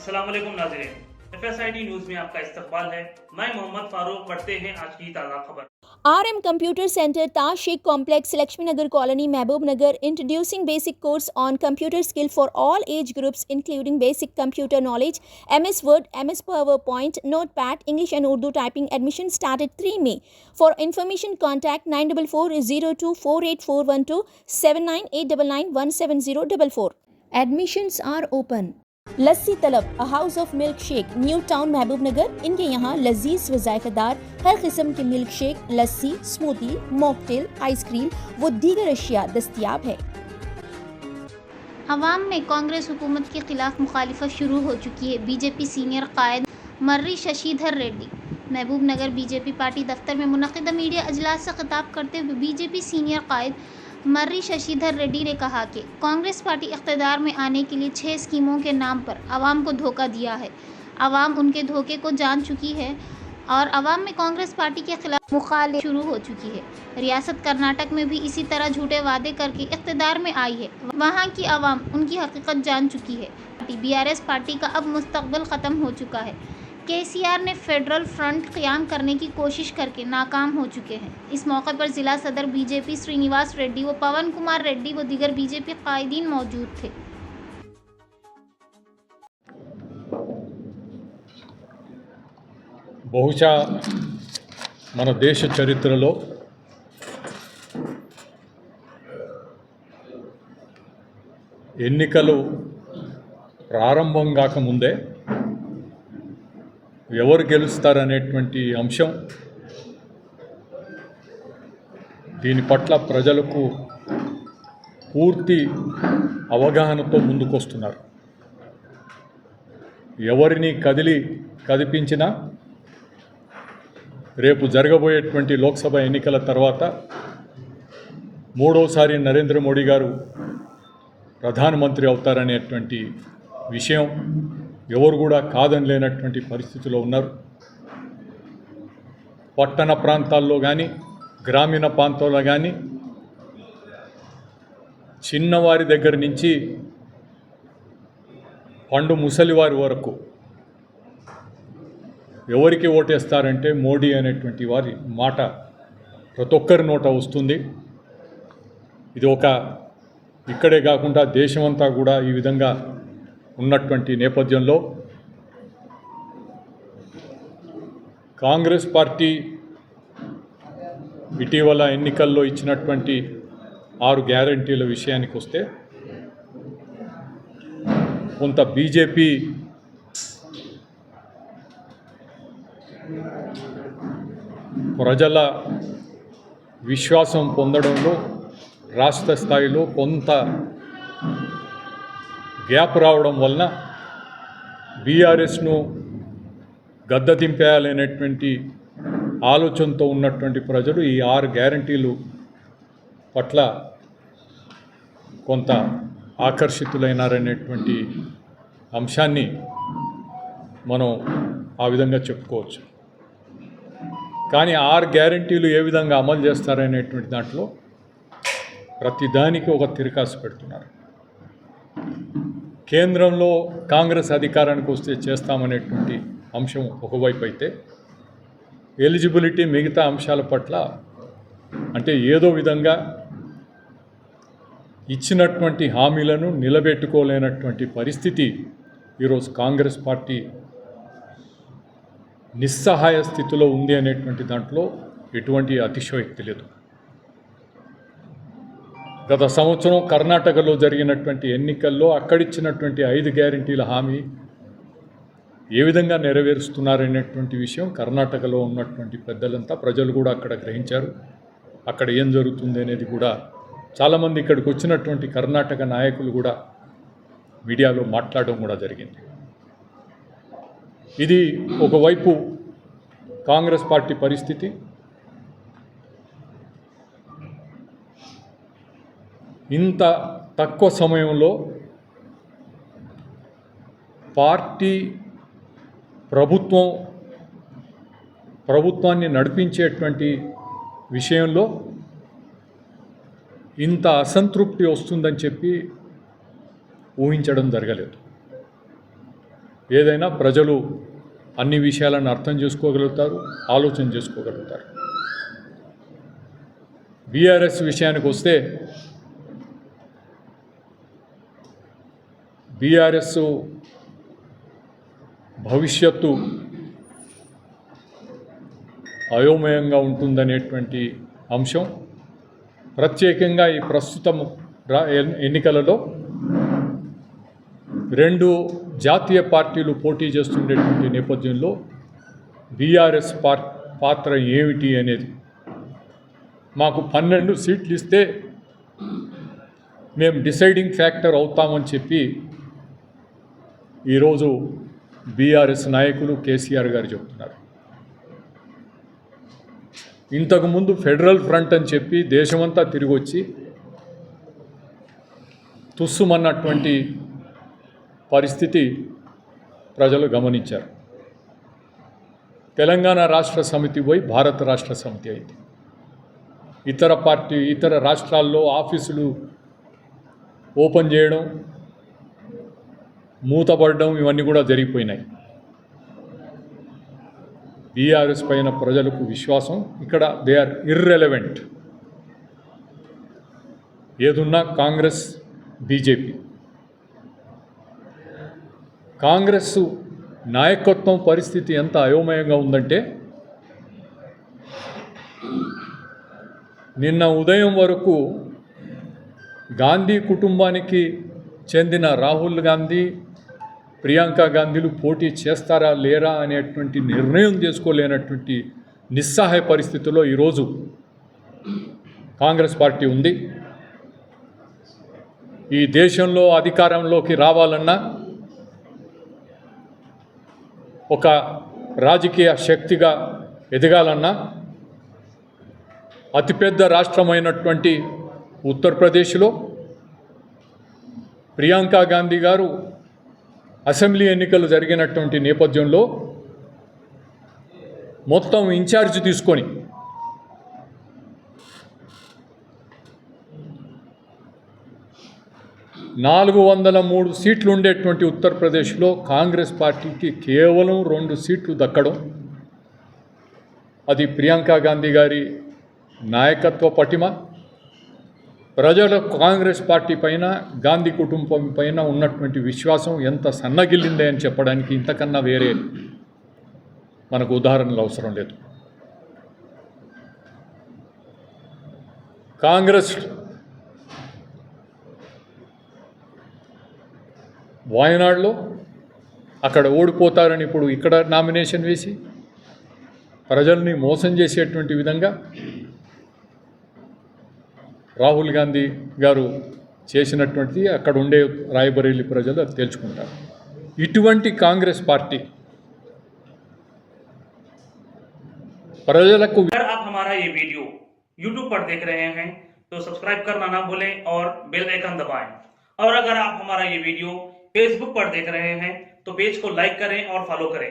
अस्सलाम वालेकुम नाज़रीन, FSID न्यूज में आपका इस्तकबाल है। मैं मोहम्मद फारूक। पढ़ते हैं आज की ताज़ा खबर। RM Computer Center, Taj Sheikh Complex, Lakshmi Nagar Colony, Mehboob Nagar, introducing basic course on computer skill for all age groups, including basic computer knowledge, MS Word, MS PowerPoint, Notepad, English and Urdu typing. Admission started 3 May. For information, contact 944024841 7989917044. Admissions are open. लस्सी तलब, a house of milk shake, new town महबूब नगर। इनके यहाँ लजीज व जायकेदार हर किस्म के milk shake, लस्सी, smoothie, mocktail, ice cream व दीगर अशिया दस्तयाब है। अवाम में कांग्रेस हुकूमत के खिलाफ मुखालिफत शुरू हो चुकी है। बीजेपी सीनियर कायद मर्री शशिधर रेड्डी महबूब नगर बीजेपी पार्टी दफ्तर में मुनक़िदा मीडिया अजलास से खिताब करते हुए बीजेपी सीनियर कायद मर्री शशिधर रेड्डी ने कहा कि कांग्रेस पार्टी इक़्तिदार में आने के लिए 6 स्कीमों के नाम पर आवाम को धोखा दिया है। आवाम उनके धोखे को जान चुकी है और आवाम में कांग्रेस पार्टी के खिलाफ मुखालिफत शुरू हो चुकी है। रियासत कर्नाटक में भी इसी तरह झूठे वादे करके इक़्तिदार में आई है। वहाँ की आवाम उनकी हकीकत जान चुकी है। BRS पार्टी का अब मुस्तक़बिल ख़त्म हो चुका है। KCR ने फेडरल फ्रंट क़याम करने की कोशिश करके नाकाम हो चुके हैं। इस मौके पर ज़िला सदर बीजेपी श्रीनिवास रेड्डी व पवन कुमार रेड्डी व दीगर बीजेपी कायदीन मौजूद थे। బహుశా మన దేశ చరిత్రలో ఎన్నికలు ప్రారంభం కాకముందే ఎవరు గెలుస్తారనేటువంటి అంశం దీని పట్ల ప్రజలకు పూర్తి అవగాహనతో ముందుకొస్తున్నారు. ఎవరిని కదిపించినా రేపు జరగబోయేటువంటి లోక్సభ ఎన్నికల తర్వాత మూడోసారి నరేంద్ర మోడీ గారు ప్రధానమంత్రి అవుతారనేటువంటి విషయం ఎవరు కూడా కాదని లేనటువంటి పరిస్థితిలో ఉన్నారు. పట్టణ ప్రాంతాల్లో కానీ గ్రామీణ ప్రాంతాల్లో కానీ చిన్నవారి దగ్గర నుంచి పండు ముసలివారి వరకు ఎవరికి ఓటేస్తారంటే మోడీ అనేటువంటి వారి మాట ప్రతి ఒక్కరి నోట వస్తుంది. ఇది ఇక్కడే కాకుండా దేశమంతా కూడా ఈ విధంగా ఉన్నటువంటి నేపథ్యంలో కాంగ్రెస్ పార్టీ ఇటీవల ఎన్నికల్లో ఇచ్చినటువంటి 6 గ్యారంటీల విషయానికి వస్తే కొంత బీజేపీ ప్రజల విశ్వాసం పొందడంలో రాష్ట్ర స్థాయిలో కొంత గ్యాప్ రావడం వలన బీఆర్ఎస్ను గద్దెదింపేయాలనేటువంటి ఆలోచనతో ఉన్నటువంటి ప్రజలు ఈ 6 గ్యారంటీలు పట్ల కొంత ఆకర్షితులైనారనేటువంటి అంశాన్ని మనం ఆ విధంగా చెప్పుకోవచ్చు. కానీ 6 గ్యారంటీలు ఏ విధంగా అమలు చేస్తారనేటువంటి దాంట్లో ప్రతిదానికి ఒక తిరకాసు పెడుతున్నారు. కేంద్రంలో కాంగ్రెస్ అధికారానికి వస్తే చేస్తామనేటువంటి అంశం ఒకవైపు అయితే ఎలిజిబిలిటీ మిగతా అంశాల పట్ల అంటే ఏదో విధంగా ఇచ్చినటువంటి హామీలను నిలబెట్టుకోలేనటువంటి పరిస్థితి ఈరోజు కాంగ్రెస్ పార్టీ నిస్సహాయ స్థితిలో ఉంది అనేటువంటి దాంట్లో ఎటువంటి అతిశయోక్తి లేదు. గత సంవత్సరం కర్ణాటకలో జరిగినటువంటి ఎన్నికల్లో అక్కడిచ్చినటువంటి 5 గ్యారంటీల హామీ ఏ విధంగా నెరవేరుస్తున్నారనేటువంటి విషయం కర్ణాటకలో ఉన్నటువంటి పెద్దలంతా ప్రజలు కూడా అక్కడ గ్రహించారు. అక్కడ ఏం జరుగుతుంది అనేది కూడా చాలామంది ఇక్కడికి వచ్చినటువంటి కర్ణాటక నాయకులు కూడా మీడియాలో మాట్లాడడం కూడా జరిగింది. ఇది ఒకవైపు కాంగ్రెస్ పార్టీ పరిస్థితి. ఇంత తక్కువ సమయంలో పార్టీ ప్రభుత్వాన్ని నడిపించేటువంటి విషయంలో ఇంత అసంతృప్తి వస్తుందని చెప్పి ఊహించడం జరగలేదు. ఏదైనా ప్రజలు అన్ని విషయాలను అర్థం చేసుకోగలుగుతారు, ఆలోచన చేసుకోగలుగుతారు. బీఆర్ఎస్ విషయానికి వస్తే బీఆర్ఎస్ భవిష్యత్తు అయోమయంగా ఉంటుందనేటువంటి అంశం ప్రత్యేకంగా ఈ ప్రస్తుతం ఎన్నికలలో రెండు జాతీయ పార్టీలు పోటీ చేస్తుండేటువంటి నేపథ్యంలో బీఆర్ఎస్ పాత్ర ఏమిటి అనేది, మాకు 12 సీట్లు ఇస్తే మేము డిసైడింగ్ ఫ్యాక్టర్ అవుతామని చెప్పి ఈరోజు బీఆర్ఎస్ నాయకులు కేసీఆర్ గారు చెబుతున్నారు. ఇంతకుముందు ఫెడరల్ ఫ్రంట్ అని చెప్పి దేశమంతా తిరిగి వచ్చి తుస్సుమన్నటువంటి పరిస్థితి ప్రజలు గమనించారు. తెలంగాణ రాష్ట్ర సమితి పోయి భారత రాష్ట్ర సమితి అయింది. ఇతర రాష్ట్రాల్లో ఆఫీసులు ఓపెన్ చేయడం, మూతపడడం ఇవన్నీ కూడా జరిగిపోయినాయి. బీఆర్ఎస్ పైన ప్రజలకు విశ్వాసం, ఇక్కడ దే ఆర్ ఇర్రెలవెంట్. ఏదున్నా కాంగ్రెస్, బీజేపీ. కాంగ్రెస్ నాయకత్వం పరిస్థితి ఎంత అయోమయంగా ఉందంటే, నిన్న ఉదయం వరకు గాంధీ కుటుంబానికి చెందిన రాహుల్ గాంధీ, ప్రియాంక గాంధీలు పోటీ చేస్తారా లేరా అనేటువంటి నిర్ణయం చేసుకోలేనటువంటి నిస్సహాయ పరిస్థితుల్లో ఈరోజు కాంగ్రెస్ పార్టీ ఉంది. ఈ దేశంలో అధికారంలోకి రావాలన్నా, ఒక రాజకీయ శక్తిగా ఎదగాలన్నా, అతిపెద్ద రాష్ట్రమైనటువంటి ఉత్తరప్రదేశ్లో ప్రియాంక గాంధీ గారు అసెంబ్లీ ఎన్నికలు జరిగినటువంటి నేపథ్యంలో మొత్తం ఇన్ఛార్జ్ తీసుకొని (403 సీట్లు ఉండేటువంటి ఉత్తరప్రదేశ్లో కాంగ్రెస్ పార్టీకి కేవలం 2 సీట్లు దక్కడం, అది ప్రియాంక గాంధీ గారి నాయకత్వ పటిమ, ప్రజల కాంగ్రెస్ పార్టీ పైన, గాంధీ కుటుంబం పైన ఉన్నటువంటి విశ్వాసం ఎంత సన్నగిల్లిందే అని చెప్పడానికి ఇంతకన్నా వేరే మనకు ఉదాహరణలు అవసరం లేదు. కాంగ్రెస్ వాయనాడులో అక్కడ ఓడిపోతారని ఇప్పుడు ఇక్కడ నామినేషన్ వేసి ప్రజల్ని మోసం చేసేటువంటి విధంగా రాహుల్ గాంధీ గారు చేసినటువంటిది అక్కడ ఉండే రాయబరేలీ ప్రజలు అది తెలుసుకుంటారు. ఇటువంటి కాంగ్రెస్ పార్టీ ప్రజలకు. अगर आप हमारा ये वीडियो YouTube पर देख रहे हैं तो सब्सक्राइब करना ना भूलें और बेल आइकन दबाएं। और अगर आप हमारा ये वीडियो Facebook पर देख रहे हैं तो पेज को लाइक करें और फॉलो करें।